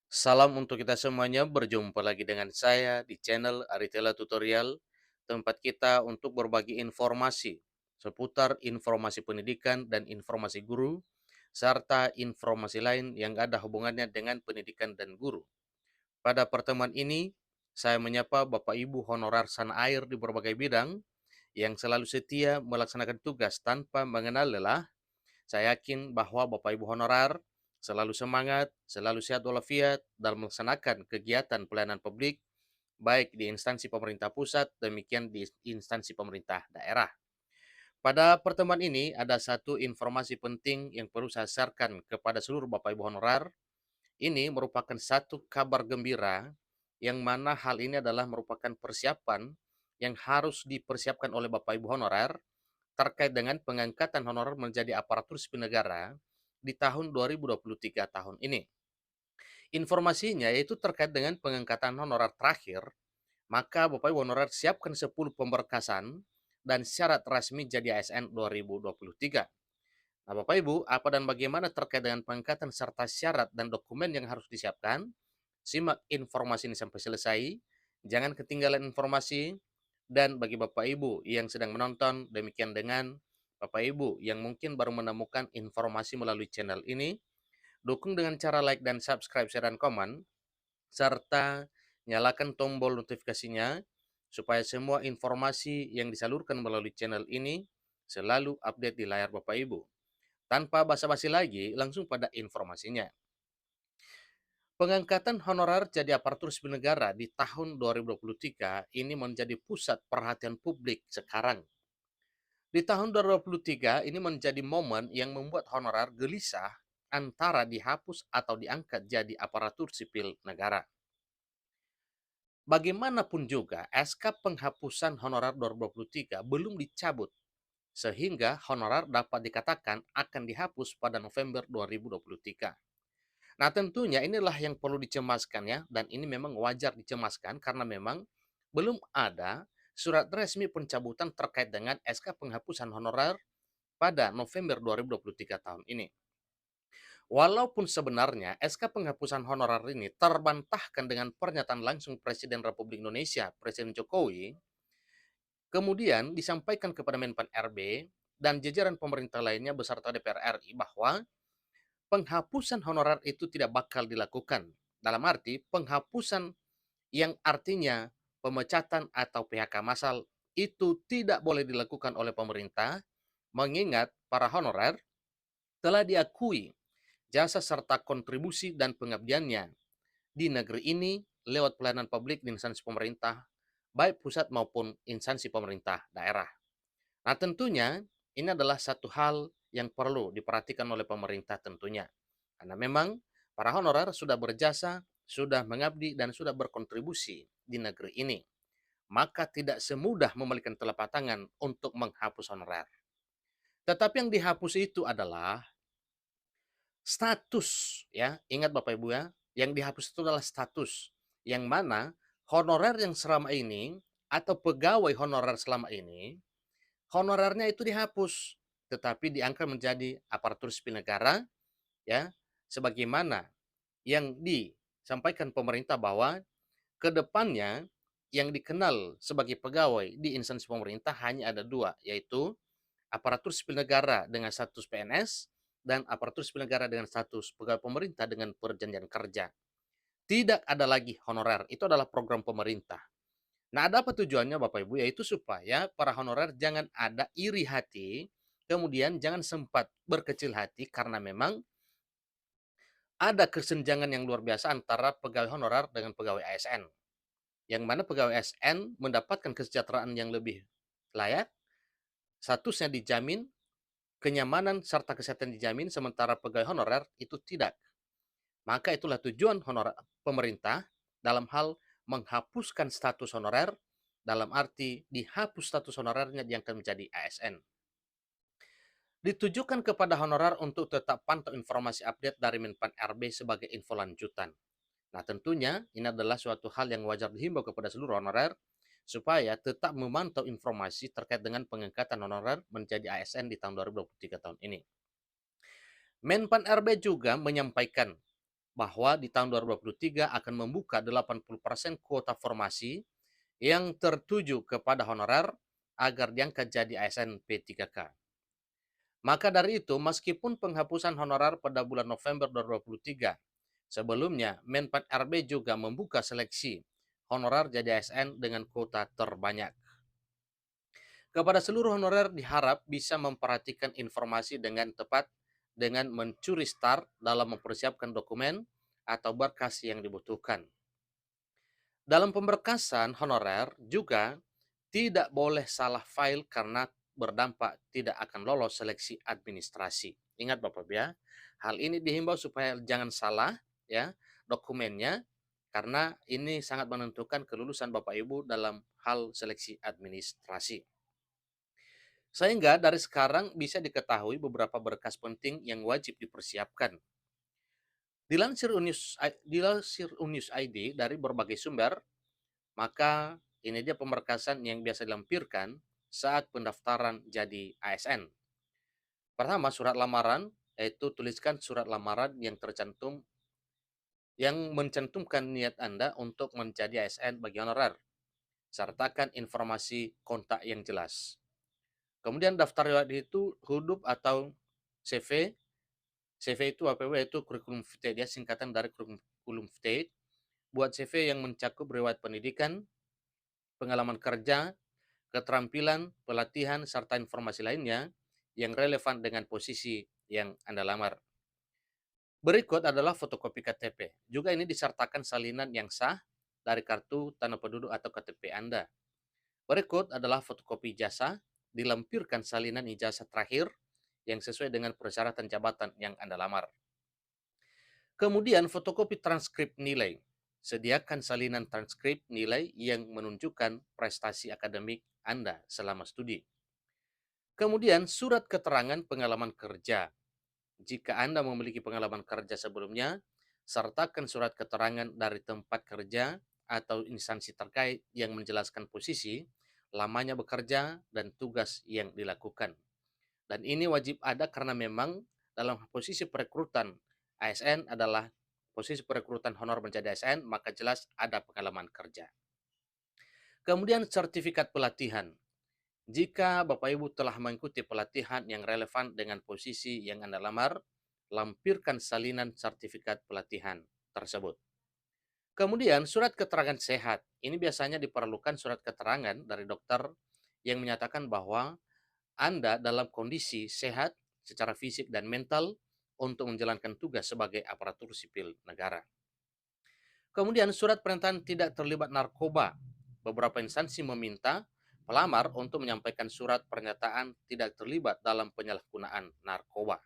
Salam untuk kita semuanya, berjumpa lagi dengan saya di channel Aritela Tutorial, tempat kita untuk berbagi informasi seputar informasi pendidikan dan informasi guru, serta informasi lain yang ada hubungannya dengan pendidikan dan guru. Pada pertemuan ini, saya menyapa Bapak Ibu honorer sana air di berbagai bidang yang selalu setia melaksanakan tugas tanpa mengenal lelah. Saya yakin bahwa Bapak Ibu honorer selalu semangat, selalu sehat walafiat dalam melaksanakan kegiatan pelayanan publik, baik di instansi pemerintah pusat, demikian di instansi pemerintah daerah. Pada pertemuan ini ada satu informasi penting yang perlu saya sharekan kepada seluruh Bapak Ibu honorer. Ini merupakan satu kabar gembira yang mana hal ini adalah merupakan persiapan yang harus dipersiapkan oleh Bapak Ibu honorer terkait dengan pengangkatan honorer menjadi aparatur sipil negara di tahun 2023 tahun ini. Informasinya yaitu terkait dengan pengangkatan honorer terakhir, maka Bapak Ibu honorer siapkan 10 pemberkasan dan syarat resmi jadi ASN 2023. Nah, Bapak Ibu, apa dan bagaimana terkait dengan pengangkatan serta syarat dan dokumen yang harus disiapkan? Simak informasi ini sampai selesai. Jangan ketinggalan informasi. Dan bagi Bapak Ibu yang sedang menonton, demikian dengan Bapak Ibu yang mungkin baru menemukan informasi melalui channel ini, dukung dengan cara like dan subscribe, share, dan komen, serta nyalakan tombol notifikasinya supaya semua informasi yang disalurkan melalui channel ini selalu update di layar Bapak Ibu. Tanpa basa-basi lagi, langsung pada informasinya. Pengangkatan honorer jadi aparatur sipil negara di tahun 2023 ini menjadi pusat perhatian publik sekarang. Di tahun 2023 ini menjadi momen yang membuat honorer gelisah antara dihapus atau diangkat jadi aparatur sipil negara. Bagaimanapun juga, SK penghapusan honorer 2023 belum dicabut, sehingga honorer dapat dikatakan akan dihapus pada November 2023. Nah, tentunya inilah yang perlu dicemaskan ya, dan ini memang wajar dicemaskan karena memang belum ada surat resmi pencabutan terkait dengan SK penghapusan honorer pada November 2023 tahun ini. Walaupun sebenarnya SK penghapusan honorer ini terbantahkan dengan pernyataan langsung Presiden Republik Indonesia, Presiden Jokowi, kemudian disampaikan kepada Menpan RB dan jajaran pemerintah lainnya beserta DPR RI bahwa penghapusan honorer itu tidak bakal dilakukan. Dalam arti penghapusan yang artinya pemecatan atau PHK massal itu tidak boleh dilakukan oleh pemerintah mengingat para honorer telah diakui jasa serta kontribusi dan pengabdiannya di negeri ini lewat pelayanan publik di instansi pemerintah baik pusat maupun instansi pemerintah daerah. Nah, tentunya ini adalah satu hal yang perlu diperhatikan oleh pemerintah tentunya. Karena memang para honorer sudah berjasa, sudah mengabdi, dan sudah berkontribusi di negeri ini. Maka tidak semudah membalikan telapak tangan untuk menghapus honorer. Tetapi yang dihapus itu adalah status, ya. Ingat Bapak Ibu ya, yang dihapus itu adalah status. Yang mana honorer yang selama ini atau pegawai honorer selama ini honorernya itu dihapus, tetapi diangkat menjadi aparatur sipil negara, ya, sebagaimana yang disampaikan pemerintah bahwa ke depannya yang dikenal sebagai pegawai di instansi pemerintah hanya ada dua, yaitu aparatur sipil negara dengan status PNS dan aparatur sipil negara dengan status pegawai pemerintah dengan perjanjian kerja. Tidak ada lagi honorer, itu adalah program pemerintah. Nah, ada apa tujuannya Bapak Ibu? Yaitu supaya para honorer jangan ada iri hati, kemudian jangan sempat berkecil hati karena memang ada kesenjangan yang luar biasa antara pegawai honorer dengan pegawai ASN. Yang mana pegawai ASN mendapatkan kesejahteraan yang lebih layak, statusnya dijamin, kenyamanan serta kesehatan dijamin, sementara pegawai honorer itu tidak. Maka itulah tujuan honorer pemerintah dalam hal menghapuskan status honorer, dalam arti dihapus status honorernya yang akan menjadi ASN. Ditujukan kepada honorer untuk tetap pantau informasi update dari Menpan RB sebagai info lanjutan. Nah, tentunya ini adalah suatu hal yang wajar dihimbau kepada seluruh honorer supaya tetap memantau informasi terkait dengan pengangkatan honorer menjadi ASN di tahun 2023 tahun ini. Menpan RB juga menyampaikan bahwa di tahun 2023 akan membuka 80% kuota formasi yang tertuju kepada honorer agar diangkat jadi ASN P3K. Maka dari itu, meskipun penghapusan honorer pada bulan November 2023, sebelumnya Menpan RB juga membuka seleksi honorer jadi ASN dengan kuota terbanyak. Kepada seluruh honorer diharap bisa memperhatikan informasi dengan tepat dengan mencuri start dalam mempersiapkan dokumen atau berkas yang dibutuhkan. Dalam pemberkasan honorer juga tidak boleh salah file karena berdampak tidak akan lolos seleksi administrasi. Ingat Bapak ya, hal ini dihimbau supaya jangan salah ya dokumennya karena ini sangat menentukan kelulusan Bapak Ibu dalam hal seleksi administrasi. Sehingga dari sekarang bisa diketahui beberapa berkas penting yang wajib dipersiapkan. Dilansir Unius ID dari berbagai sumber, maka ini dia pemberkasan yang biasa dilampirkan saat pendaftaran jadi ASN. Pertama, surat lamaran, yaitu tuliskan surat lamaran yang mencantumkan niat Anda untuk menjadi ASN bagi honorer. Sertakan informasi kontak yang jelas. Kemudian daftar riwayat hidup atau CV. CV itu APW itu kurikulum vitae, dia singkatan dari kurikulum vitae. Buat CV yang mencakup riwayat pendidikan, pengalaman kerja, keterampilan, pelatihan, serta informasi lainnya yang relevan dengan posisi yang Anda lamar. Berikut adalah fotokopi KTP. Juga ini disertakan salinan yang sah dari kartu tanda penduduk atau KTP Anda. Berikut adalah fotokopi ijazah, dilampirkan salinan ijazah terakhir yang sesuai dengan persyaratan jabatan yang Anda lamar. Kemudian fotokopi transkrip nilai. Sediakan salinan transkrip nilai yang menunjukkan prestasi akademik Anda selama studi. Kemudian surat keterangan pengalaman kerja. Jika Anda memiliki pengalaman kerja sebelumnya, sertakan surat keterangan dari tempat kerja atau instansi terkait yang menjelaskan posisi, lamanya bekerja, dan tugas yang dilakukan. Dan ini wajib ada karena memang dalam posisi perekrutan ASN adalah posisi perekrutan honor menjadi ASN, maka jelas ada pengalaman kerja. Kemudian sertifikat pelatihan. Jika Bapak Ibu telah mengikuti pelatihan yang relevan dengan posisi yang Anda lamar, lampirkan salinan sertifikat pelatihan tersebut. Kemudian surat keterangan sehat. Ini biasanya diperlukan surat keterangan dari dokter yang menyatakan bahwa Anda dalam kondisi sehat secara fisik dan mental untuk menjalankan tugas sebagai aparatur sipil negara. Kemudian surat pernyataan tidak terlibat narkoba. Beberapa instansi meminta pelamar untuk menyampaikan surat pernyataan tidak terlibat dalam penyalahgunaan narkoba.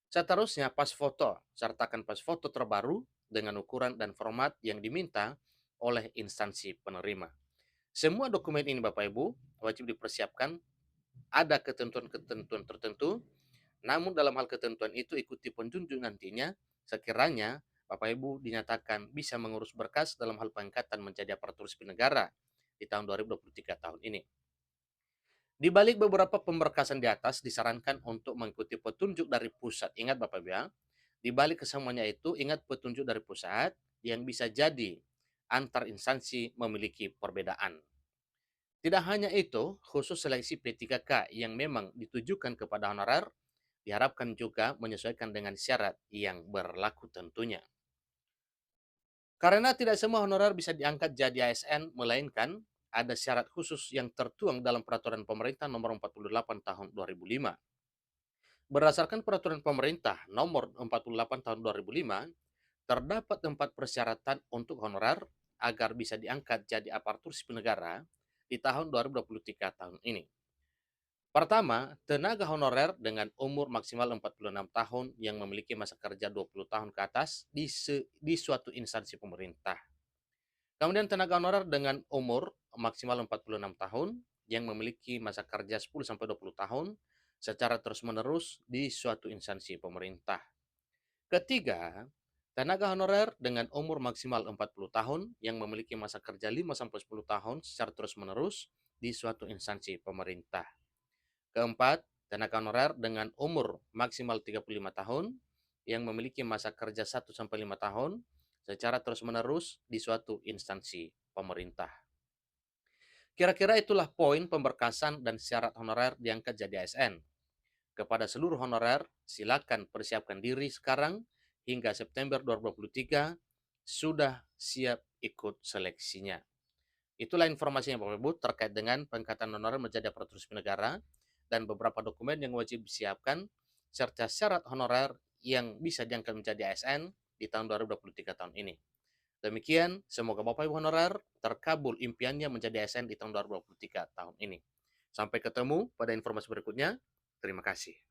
Seterusnya, pas foto. Sertakan pas foto terbaru dengan ukuran dan format yang diminta oleh instansi penerima. Semua dokumen ini Bapak Ibu wajib dipersiapkan, ada ketentuan-ketentuan tertentu, namun dalam hal ketentuan itu ikuti penjunjung nantinya sekiranya Bapak Ibu dinyatakan bisa mengurus berkas dalam hal pengangkatan menjadi aparatur sipil negara di tahun 2023 tahun ini. Di balik beberapa pemberkasan di atas disarankan untuk mengikuti petunjuk dari pusat. Ingat Bapak Ibu ya, di balik kesemuanya itu ingat petunjuk dari pusat yang bisa jadi antar instansi memiliki perbedaan. Tidak hanya itu, khusus seleksi P3K yang memang ditujukan kepada honorer diharapkan juga menyesuaikan dengan syarat yang berlaku tentunya. Karena tidak semua honorer bisa diangkat jadi ASN, melainkan ada syarat khusus yang tertuang dalam Peraturan Pemerintah Nomor 48 Tahun 2005. Berdasarkan Peraturan Pemerintah Nomor 48 Tahun 2005, terdapat 4 persyaratan untuk honorer agar bisa diangkat jadi aparatur sipil negara di tahun 2023 tahun ini. Pertama, tenaga honorer dengan umur maksimal 46 tahun yang memiliki masa kerja 20 tahun ke atas di suatu instansi pemerintah. Kemudian tenaga honorer dengan umur maksimal 46 tahun yang memiliki masa kerja 10-20 tahun secara terus-menerus di suatu instansi pemerintah. Ketiga, tenaga honorer dengan umur maksimal 40 tahun yang memiliki masa kerja 5-10 tahun secara terus-menerus di suatu instansi pemerintah. Keempat, tenaga honorer dengan umur maksimal 35 tahun yang memiliki masa kerja 1 sampai 5 tahun secara terus-menerus di suatu instansi pemerintah. Kira-kira itulah poin pemberkasan dan syarat honorer diangkat jadi ASN. Kepada seluruh honorer, silakan persiapkan diri sekarang hingga September 2023 sudah siap ikut seleksinya. Itulah informasinya Bapak Ibu terkait dengan pengangkatan honorer menjadi aparatur sipil negara dan beberapa dokumen yang wajib disiapkan serta syarat honorer yang bisa diangkat menjadi ASN di tahun 2023 tahun ini. Demikian, semoga Bapak Ibu honorer terkabul impiannya menjadi ASN di tahun 2023 tahun ini. Sampai ketemu pada informasi berikutnya. Terima kasih.